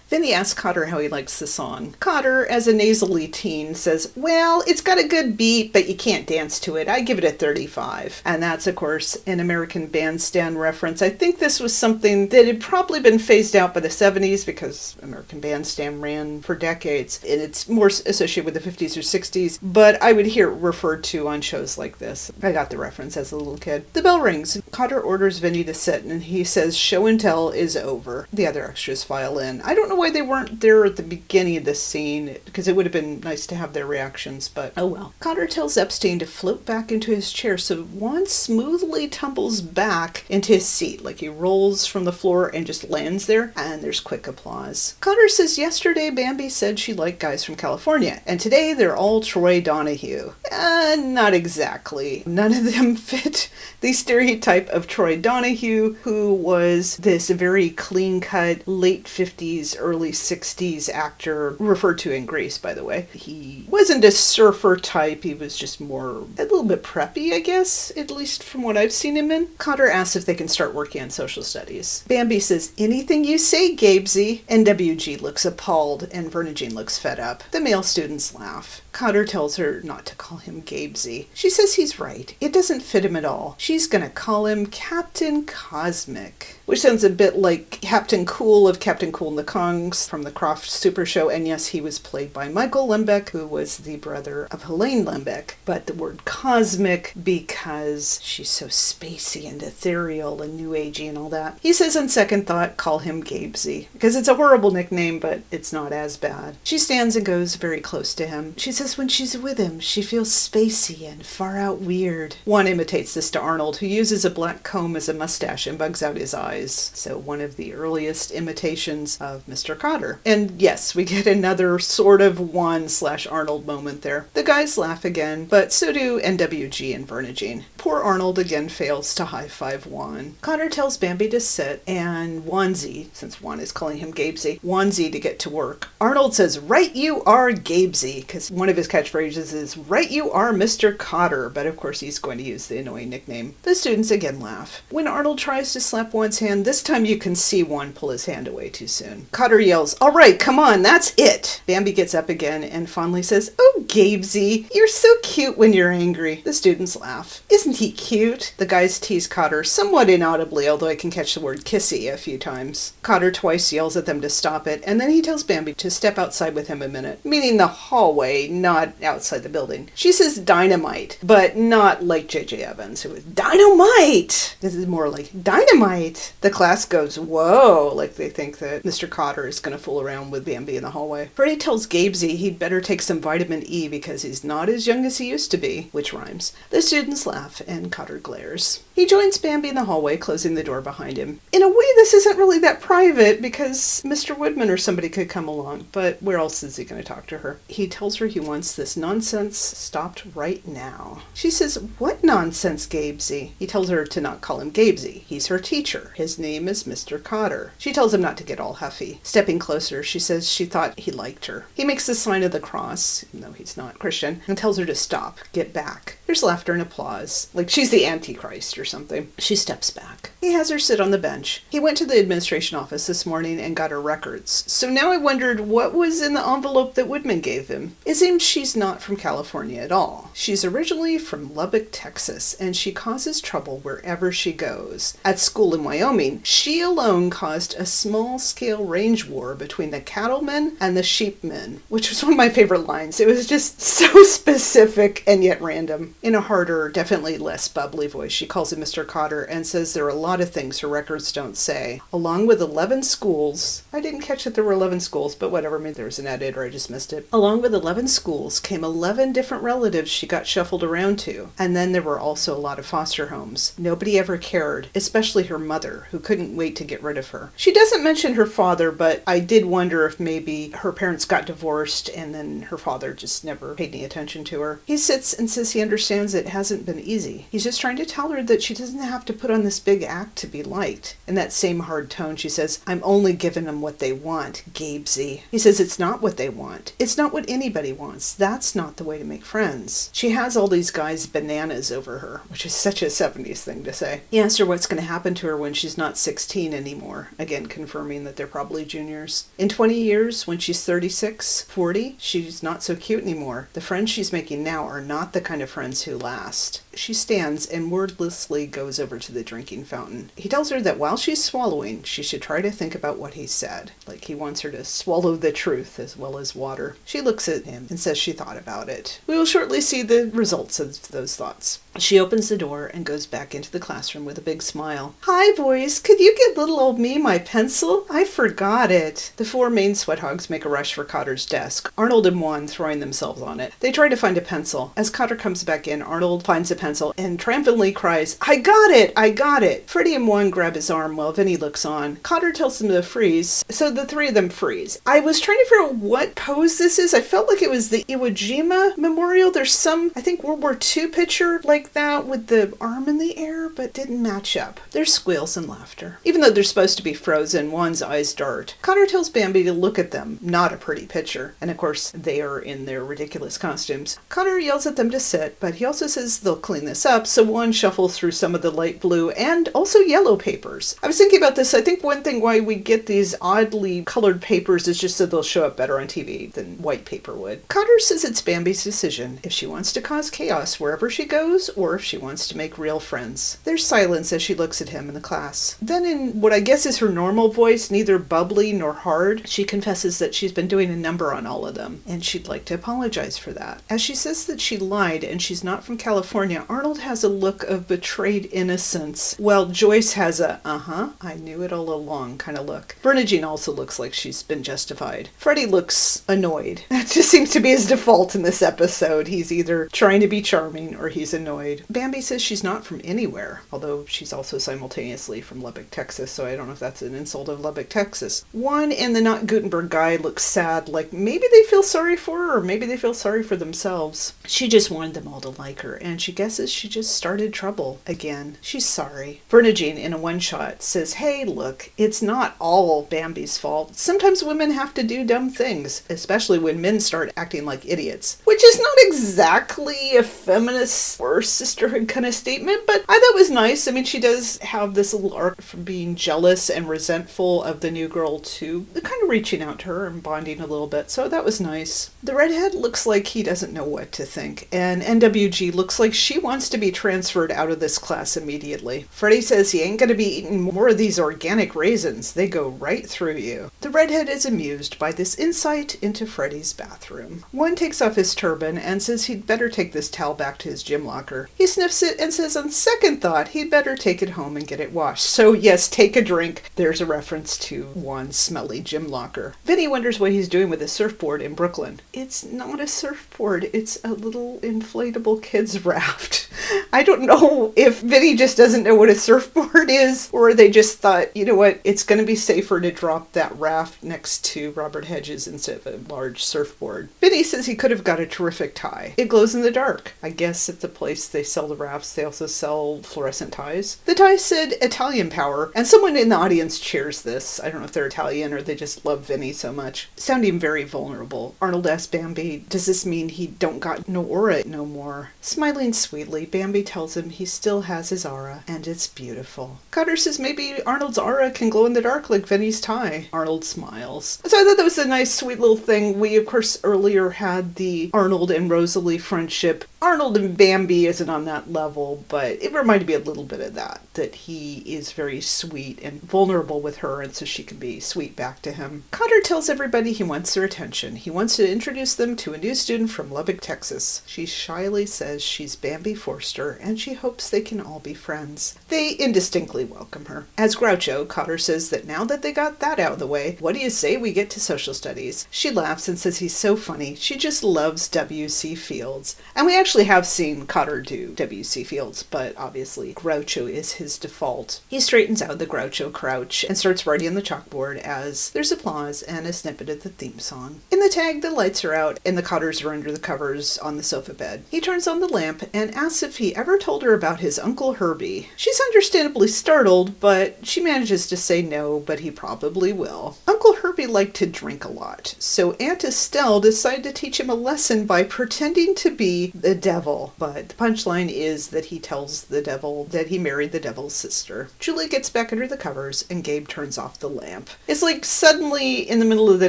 Vinny asks Kotter how he likes the song. Kotter, as a nasally teen, says, well, it's got a good beat, but you can't dance to it. I give it a 35. And that's, of course, an American Bandstand reference. I think this was something that had probably been phased out by the 70s because American Bandstand ran for decades, and it's more associated with the 50s or 60s, but I would hear it referred to on shows like this. I got the reference as a little kid. The bell rings. Kotter orders Vinny to sit, and he says show and tell is over. The other extras file in. I don't know why they weren't there at the beginning of this scene, because it would have been nice to have their reactions, but oh well. Kotter tells Epstein to float back into his chair, so Juan smoothly tumbles back into his seat, like he rolls from the floor and just lands there, and there's quick applause. Kotter says yesterday Bambi said she liked guys from California, and today they're all Troy Donahue. Not exactly. None of them fit the stereotype of Troy Donahue, who was this very clean-cut, late 50s, early 60s actor, referred to in Grease, by the way. He wasn't a surfer type, he was just more, a little bit preppy, I guess, at least from what I've seen him in. Kotter asks if they can start working on social studies. Bambi says, anything you say, Gabesy. NWG looks appalled, and Vernagine looks fed up. The male students laugh. Kotter tells her not to call him Gabesy. She says he's right. It doesn't fit him at all. She's gonna call him Captain Cosmic, which sounds a bit like Captain Cool of Captain Cool and the Kongs from the Croft Super Show, and yes, he was played by Michael Lembeck, who was the brother of Helene Lembeck. But the word cosmic, because she's so spacey and ethereal and new agey and all that. He says on second thought, call him Gabesy, because it's a horrible nickname, but it's not as bad. She stands and goes very close to him. She says when she's with him, she feels spacey and far out weird. One imitates this to Arnold, who uses a black comb as a mustache and bugs out his eyes. So one of the earliest imitations of Mr. Kotter. And yes, we get another sort of Juan/Arnold moment there. The guys laugh again, but so do NWG and Vernagine. Poor Arnold again fails to high-five Juan. Kotter tells Bambi to sit, and Juanzy, since Juan is calling him Gabesy, Juanzy to get to work. Arnold says, right you are, Gabesy, because one of his catchphrases is, right you are, Mr. Kotter, but of course he's going to use the annoying nickname. The students again laugh. When Arnold tries to slap Juan's hand hand. This time you can see one pull his hand away too soon. Kotter yells, "All right, come on, that's it." Bambi gets up again and fondly says, "Oh, Gabesy, you're so cute when you're angry." The students laugh. "Isn't he cute?" The guys tease Kotter somewhat inaudibly, although I can catch the word kissy a few times. Kotter twice yells at them to stop it, and then he tells Bambi to step outside with him a minute, meaning the hallway, not outside the building. She says dynamite, but not like J.J. Evans. It was dynamite! This is more like dynamite. The class goes, whoa, like they think that Mr. Kotter is going to fool around with Bambi in the hallway. Freddie tells Gabesy he'd better take some vitamin E because he's not as young as he used to be, which rhymes. The students laugh and Kotter glares. He joins Bambi in the hallway, closing the door behind him. In a way, this isn't really that private because Mr. Woodman or somebody could come along, but where else is he going to talk to her? He tells her he wants this nonsense stopped right now. She says, "What nonsense, Gabesy?" He tells her to not call him Gabesy. He's her teacher. His name is Mr. Kotter. She tells him not to get all huffy. Stepping closer, she says she thought he liked her. He makes the sign of the cross, even though he's not Christian, and tells her to stop, get back. There's laughter and applause, like she's the Antichrist or something. She steps back. He has her sit on the bench. He went to the administration office this morning and got her records. So now I wondered what was in the envelope that Woodman gave him. It seems she's not from California at all. She's originally from Lubbock, Texas, and she causes trouble wherever she goes. At school in Wyoming, she alone caused a small-scale range war between the cattlemen and the sheepmen, which was one of my favorite lines. It was just so specific and yet random. In a harder, definitely less bubbly voice, she calls him Mr. Kotter and says there are a lot of things her records don't say. Along with 11 schools, I didn't catch that there were 11 schools, but whatever, maybe there was an edit or I just missed it. Along with 11 schools came 11 different relatives she got shuffled around to. And then there were also a lot of foster homes. Nobody ever cared, especially her mother, who couldn't wait to get rid of her. She doesn't mention her father, but I did wonder if maybe her parents got divorced and then her father just never paid any attention to her. He sits and says he understands it hasn't been easy. He's just trying to tell her that she doesn't have to put on this big act to be liked. In that same hard tone, she says, "I'm only giving them what they want, Gabesy." He says it's not what they want. It's not what anybody wants. That's not the way to make friends. She has all these guys bananas over her, which is such a 70s thing to say. He asks her what's going to happen to her when she's not 16 anymore, again confirming that they're probably juniors. In 20 years, when she's 36, 40, she's not so cute anymore. The friends she's making now are not the kind of friends who last. She stands and wordlessly goes over to the drinking fountain. He tells her that while she's swallowing, she should try to think about what he said. Like he wants her to swallow the truth as well as water. She looks at him and says she thought about it. We will shortly see the results of those thoughts. She opens the door and goes back into the classroom with a big smile. "Hi, boys. Could you get little old me my pencil? I forgot it." The four main Sweathogs make a rush for Kotter's desk, Arnold and Juan throwing themselves on it. They try to find a pencil. As Kotter comes back in, Arnold finds a pencil and triumphantly cries, "I got it! I got it!" Freddie and Juan grab his arm while Vinny looks on. Kotter tells them to freeze, so the three of them freeze. I was trying to figure out what pose this is. I felt like it was the Iwo Jima Memorial. There's some, I think, World War II picture like that with the arm in the air, but didn't match up. There's squeals and laughter. Even though they're supposed to be frozen, Juan's eyes dart. Kotter tells Bambi to look at them. Not a pretty picture. And of course, they are in their ridiculous costumes. Kotter yells at them to sit, but he also says they'll clean this up, so Juan shuffles through some of the light blue and also yellow papers. I was thinking about this. I think one thing why we get these oddly colored papers is just so they'll show up better on TV than white paper would. Kotter says it's Bambi's decision if she wants to cause chaos wherever she goes or if she wants to make real friends. There's silence as she looks at him in the class. Then in what I guess is her normal voice, neither bubbly nor hard, she confesses that she's been doing a number on all of them, and she'd like to apologize for that. As she says that she lied and she's not from California, Arnold has a look of betrayed innocence, while Joyce has a, I knew it all along kind of look. Bernadine also looks like she's been justified. Freddie looks annoyed. That just seems to be his default in this episode. He's either trying to be charming or he's annoyed. Bambi says she's not from anywhere, although she's also simultaneously from Lubbock, Texas, so I don't know if that's an insult of Lubbock, Texas. One and the not Gutenberg guy looks sad, like maybe they feel sorry for her or maybe they feel sorry for themselves. She just wanted them all to like her, and she guesses she just started trouble again. She's sorry. Bernadine, in a one-shot, says, "Hey, look, it's not all Bambi's fault. Sometimes women have to do dumb things, especially when men start acting like idiots," which is not exactly a feminist or sisterhood kind of statement, but I thought it was nice. I mean, she does have this little arc from being jealous and resentful of the new girl to kind of reaching out to her and bonding a little bit, so that was nice. The redhead looks like he doesn't know what to think, and NWG looks like she wants to be transferred out of this class immediately. Freddie says he ain't gonna be eating more of these organic raisins. They go right through you. The redhead is amused by this insight into Freddie's bathroom. One takes off his turban and says he'd better take this towel back to his gym locker. He sniffs it and says on second thought he'd better take it home and get it washed. So yes, take a drink. There's a reference to one smelly gym locker. Vinny wonders what he's doing with his surfboard in Brooklyn. It's not a surfboard, it's a little inflatable kid's raft. I don't know if Vinny just doesn't know what a surfboard is, or they just thought, you know what, it's going to be safer to drop that raft next to Robert Hedges instead of a large surfboard. Vinny says he could have got a terrific tie. It glows in the dark. I guess at the place they sell the rafts, they also sell fluorescent ties. The tie said Italian power, and someone in the audience cheers this. I don't know if they're Italian or they just love Vinny so much. Sounding very vulnerable. Arnold asks Bambi, does this mean he don't got no aura no more? Smiling sweetly, Bambi tells him he still has his aura, and it's beautiful. Kotter says maybe Arnold's aura can glow in the dark like Vinny's tie. Arnold smiles. So I thought that was a nice, sweet little thing. We, of course, earlier had the Arnold and Rosalie friendship. Arnold and Bambi isn't on that level, but it reminded me a little bit of that he is very sweet and vulnerable with her, and so she can be sweet back to him. Kotter tells everybody he wants their attention. He wants to introduce them to a new student from Lubbock, Texas. She shyly says she's Bambi Forster, and she hopes they can all be friends. They indistinctly welcome her. As Groucho, Kotter says that now that they got that out of the way, what do you say we get to social studies? She laughs and says he's so funny. She just loves W.C. Fields. And we actually have seen Kotter do W.C. Fields, but obviously Groucho is his default. He straightens out the Groucho crouch and starts writing on the chalkboard as there's applause and a snippet of the theme song. In the tag, the lights are out and the Kotters are under the covers on the sofa bed. He turns on the lamp and asks if he ever told her about his Uncle Herbie. She's understandably startled, but she manages to say no, but he probably will. Uncle Herbie liked to drink a lot, so Aunt Estelle decided to teach him a lesson by pretending to be the devil. But the punchline is that he tells the devil that he married the devil's sister. Julie gets back under the covers and Gabe turns off the lamp. It's like suddenly in the middle of the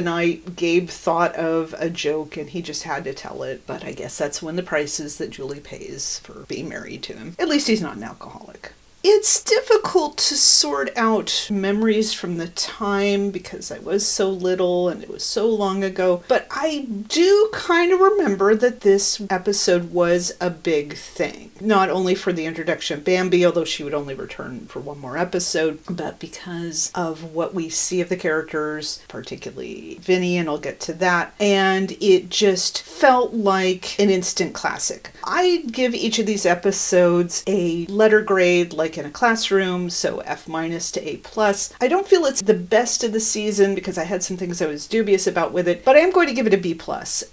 night, Gabe thought of a joke and he just had to tell it. But I guess that's one of the prices that Julie pays for being married to him. At least he's not an alcoholic. It's difficult to sort out memories from the time because I was so little and it was so long ago, but I do kind of remember that this episode was a big thing. Not only for the introduction of Bambi, although she would only return for one more episode, but because of what we see of the characters, particularly Vinny, and I'll get to that, and it just felt like an instant classic. I give each of these episodes a letter grade like in a classroom, so F- to A+. I don't feel it's the best of the season because I had some things I was dubious about with it, but I am going to give it a B+.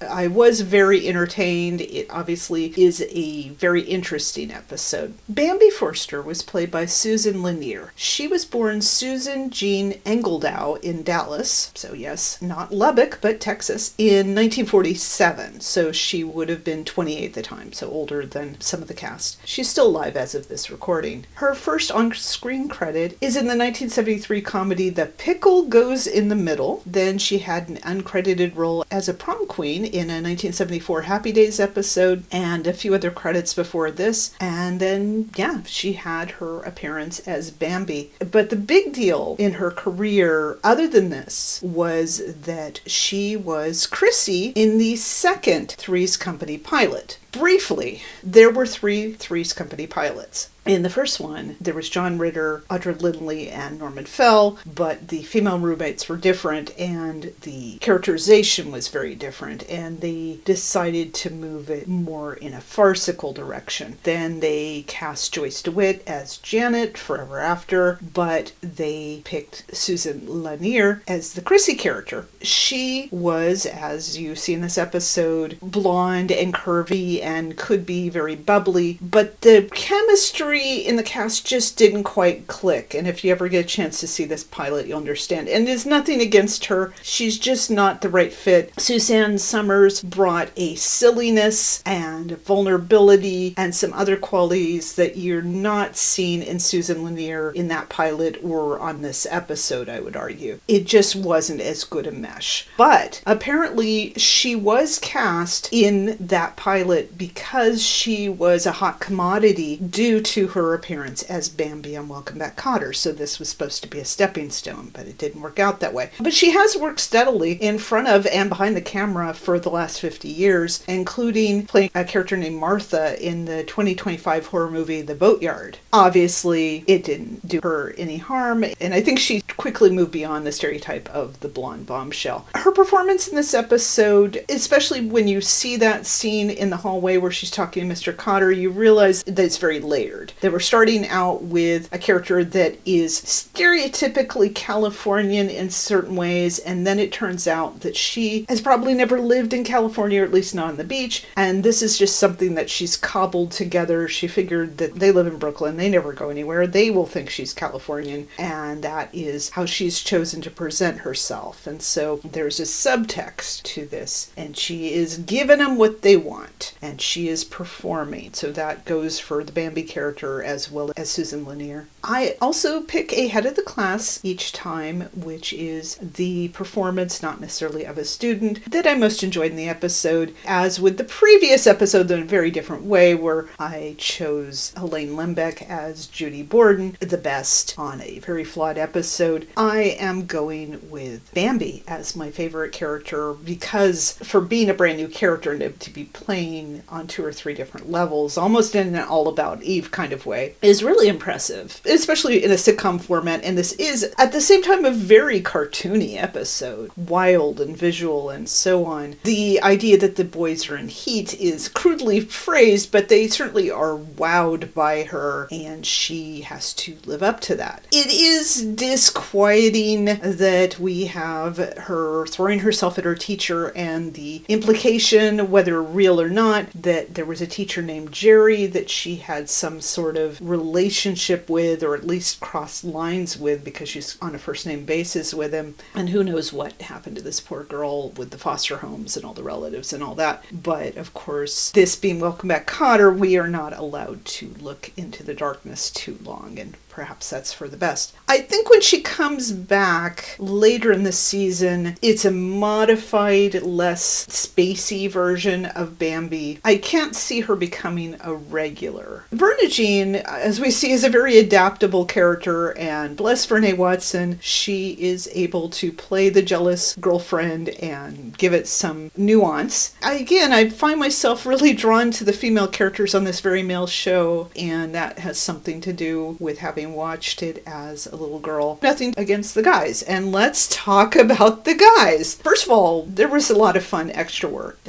I was very entertained. It obviously is a very interesting episode. Bambi Forster was played by Susan Lanier. She was born Susan Jean Engeldow in Dallas, so yes, not Lubbock, but Texas, in 1947, so she would have been 28 at the time, so older than some of the cast. She's still alive as of this recording. Her first on-screen credit is in the 1973 comedy The Pickle Goes in the Middle. Then she had an uncredited role as a prom queen in a 1974 Happy Days episode and a few other credits before this. And then, yeah, she had her appearance as Bambi. But the big deal in her career, other than this, was that she was Chrissy in the second Three's Company pilot. Briefly, there were three Three's Company pilots. In the first one, there was John Ritter, Audra Lindley, and Norman Fell, but the female roommates were different and the characterization was very different, and they decided to move it more in a farcical direction. Then they cast Joyce DeWitt as Janet forever after, but they picked Susan Lanier as the Chrissy character. She was, as you see in this episode, blonde and curvy and could be very bubbly, but the chemistry chemistry in the cast just didn't quite click. And if you ever get a chance to see this pilot, you'll understand. And there's nothing against her. She's just not the right fit. Suzanne Summers brought a silliness and vulnerability and some other qualities that you're not seeing in Susan Lanier in that pilot or on this episode, I would argue. It just wasn't as good a mesh. But apparently she was cast in that pilot because she was a hot commodity due to her appearance as Bambi on Welcome Back, Kotter. So this was supposed to be a stepping stone, but it didn't work out that way. But she has worked steadily in front of and behind the camera for the last 50 years, including playing a character named Martha in the 2025 horror movie The Boatyard. Obviously, it didn't do her any harm, and I think she quickly moved beyond the stereotype of the blonde bombshell. Her performance in this episode, especially when you see that scene in the hallway where she's talking to Mr. Kotter, you realize that it's very layered. That we're starting out with a character that is stereotypically Californian in certain ways, and then it turns out that she has probably never lived in California, or at least not on the beach, and this is just something that she's cobbled together. She figured that they live in Brooklyn, they never go anywhere, they will think she's Californian, and that is how she's chosen to present herself. And so there's a subtext to this, and she is giving them what they want, and she is performing. So that goes for the Bambi character as well as Susan Lanier. I also pick a head of the class each time, which is the performance, not necessarily of a student, that I most enjoyed in the episode. As with the previous episode, in a very different way, where I chose Helene Lembeck as Judy Borden, the best on a very flawed episode. I am going with Bambi as my favorite character because for being a brand new character and to be playing on 2 or 3 different levels, almost in an all about Eve kind of way, is really impressive, especially in a sitcom format. And this is at the same time a very cartoony episode, wild and visual and so on. The idea that the boys are in heat is crudely phrased, but they certainly are wowed by her, and she has to live up to that. It is disquieting that we have her throwing herself at her teacher, and the implication, whether real or not, that there was a teacher named Jerry that she had some sort of relationship with, or at least crossed lines with, because she's on a first name basis with him. And who knows what happened to this poor girl with the foster homes and all the relatives and all that. But of course, this being Welcome Back, Kotter, we are not allowed to look into the darkness too long, and perhaps that's for the best. I think when she comes back later in the season, it's a modified, less spacey version of Bambi. I can't see her becoming a regular. Verna Jean, as we see, is a very adaptable character, and bless Vernee Watson, she is able to play the jealous girlfriend and give it some nuance. I find myself really drawn to the female characters on this very male show, and that has something to do with having watched it as a little girl. Nothing against the guys, and let's talk about the guys. First of all, there was a lot of fun extra work.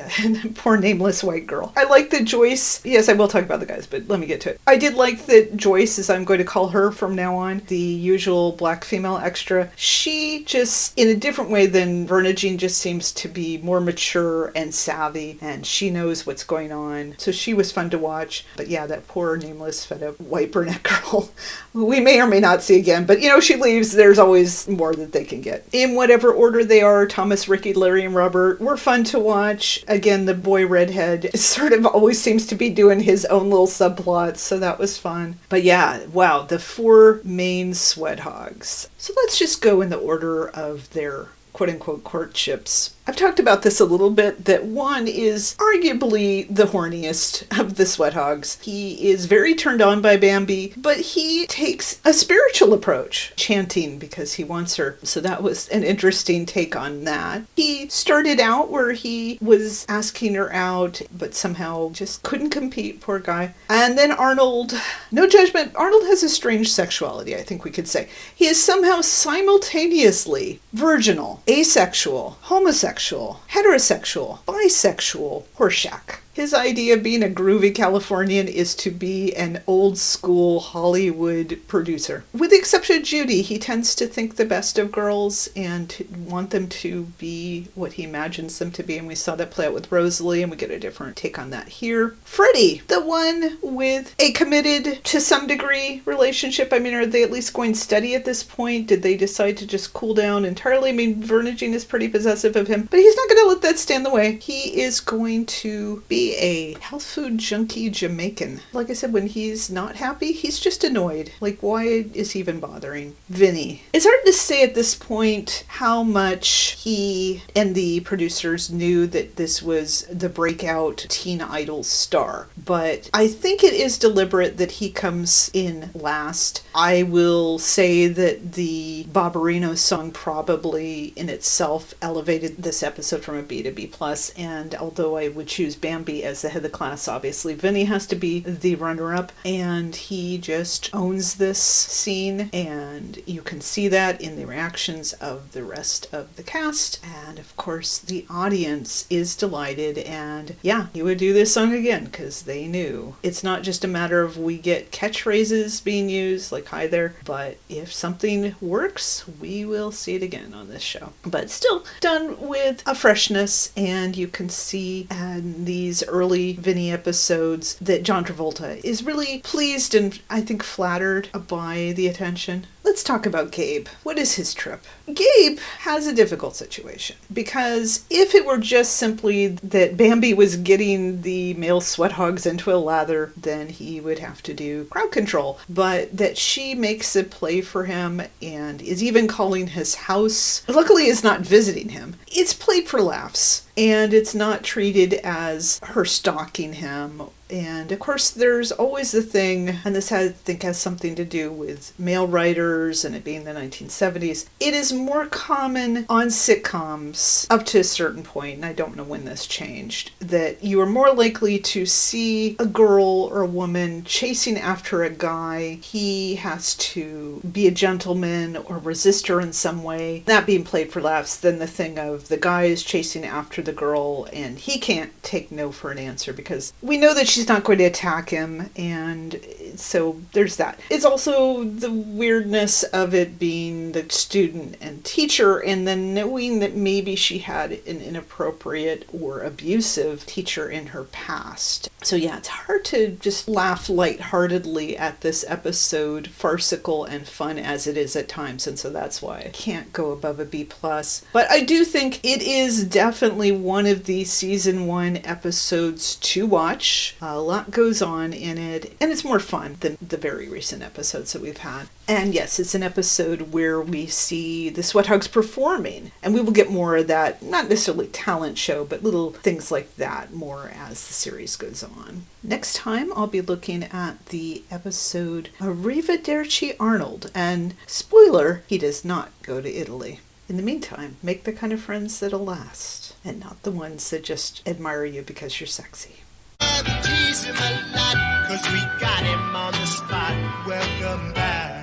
Poor nameless white girl. I like that Joyce, yes, I will talk about the guys, but let me get to it. I did like that Joyce, as I'm going to call her from now on, the usual black female extra, she just, in a different way than Verna Jean, just seems to be more mature and savvy, and she knows what's going on. So she was fun to watch. But yeah, that poor nameless fed up white brunette girl, who we may or may not see again, but she leaves, there's always more that they can get. In whatever order they are, Thomas, Ricky, Larry, and Robert were fun to watch. Again, the boy redhead sort of always seems to be doing his own little subplots, so that was fun. But yeah, wow, the 4 main Sweathogs. So let's just go in the order of their quote-unquote courtships. I've talked about this a little bit, that one is arguably the horniest of the Sweathogs. He is very turned on by Bambi, but he takes a spiritual approach, chanting because he wants her. So that was an interesting take on that. He started out where he was asking her out, but somehow just couldn't compete, poor guy. And then Arnold, no judgment, Arnold has a strange sexuality, I think we could say. He is somehow simultaneously virginal, asexual, homosexual, heterosexual, bisexual, Horseshack. His idea of being a groovy Californian is to be an old school Hollywood producer. With the exception of Judy, he tends to think the best of girls and to want them to be what he imagines them to be. And we saw that play out with Rosalie, and we get a different take on that here. Freddie, the one with a committed to some degree relationship. I mean, are they at least going steady at this point? Did they decide to just cool down entirely? I mean, Vernagine is pretty possessive of him, but he's not going to let that stand in the way. He is going to be a health food junkie Jamaican. Like I said, when he's not happy, he's just annoyed. Like, why is he even bothering? Vinny. It's hard to say at this point how much he and the producers knew that this was the breakout teen idol star, but I think it is deliberate that he comes in last. I will say that the Barbarino song probably in itself elevated this episode from a B to B+, and although I would choose Bambi as the head of the class, obviously Vinny has to be the runner-up, and he just owns this scene, and you can see that in the reactions of the rest of the cast, and of course the audience is delighted, and yeah, he would do this song again because they knew. It's not just a matter of we get catchphrases being used like hi there, but if something works, we will see it again on this show. But still done with a freshness, and you can see in these early Vinny episodes that John Travolta is really pleased and I think flattered by the attention. Let's talk about Gabe. What is his trip? Gabe has a difficult situation because if it were just simply that Bambi was getting the male Sweathogs into a lather, then he would have to do crowd control. But that she makes a play for him and is even calling his house, luckily is not visiting him. It's played for laughs, and it's not treated as her stalking him. And of course there's always the thing, and this I think has something to do with male writers and it being the 1970s. It is more common on sitcoms up to a certain point, and I don't know when this changed, that you are more likely to see a girl or a woman chasing after a guy. He has to be a gentleman or resist her in some way, that being played for laughs, than the thing of the guy is chasing after the girl and he can't take no for an answer because we know that she's not going to attack him, and so there's that. It's also the weirdness of it being the student and teacher, and then knowing that maybe she had an inappropriate or abusive teacher in her past. So yeah, it's hard to just laugh lightheartedly at this episode, farcical and fun as it is at times, and so that's why I can't go above a B+. But I do think it is definitely one of the season 1 episodes to watch. A lot goes on in it, and it's more fun than the very recent episodes that we've had. And yes, it's an episode where we see the Sweathogs performing, and we will get more of that, not necessarily talent show, but little things like that more as the series goes on. Next time, I'll be looking at the episode Arrivederci Arnold, and spoiler, he does not go to Italy. In the meantime, make the kind of friends that'll last, and not the ones that just admire you because you're sexy. Tease him a lot, 'cause we got him on the spot. Welcome back.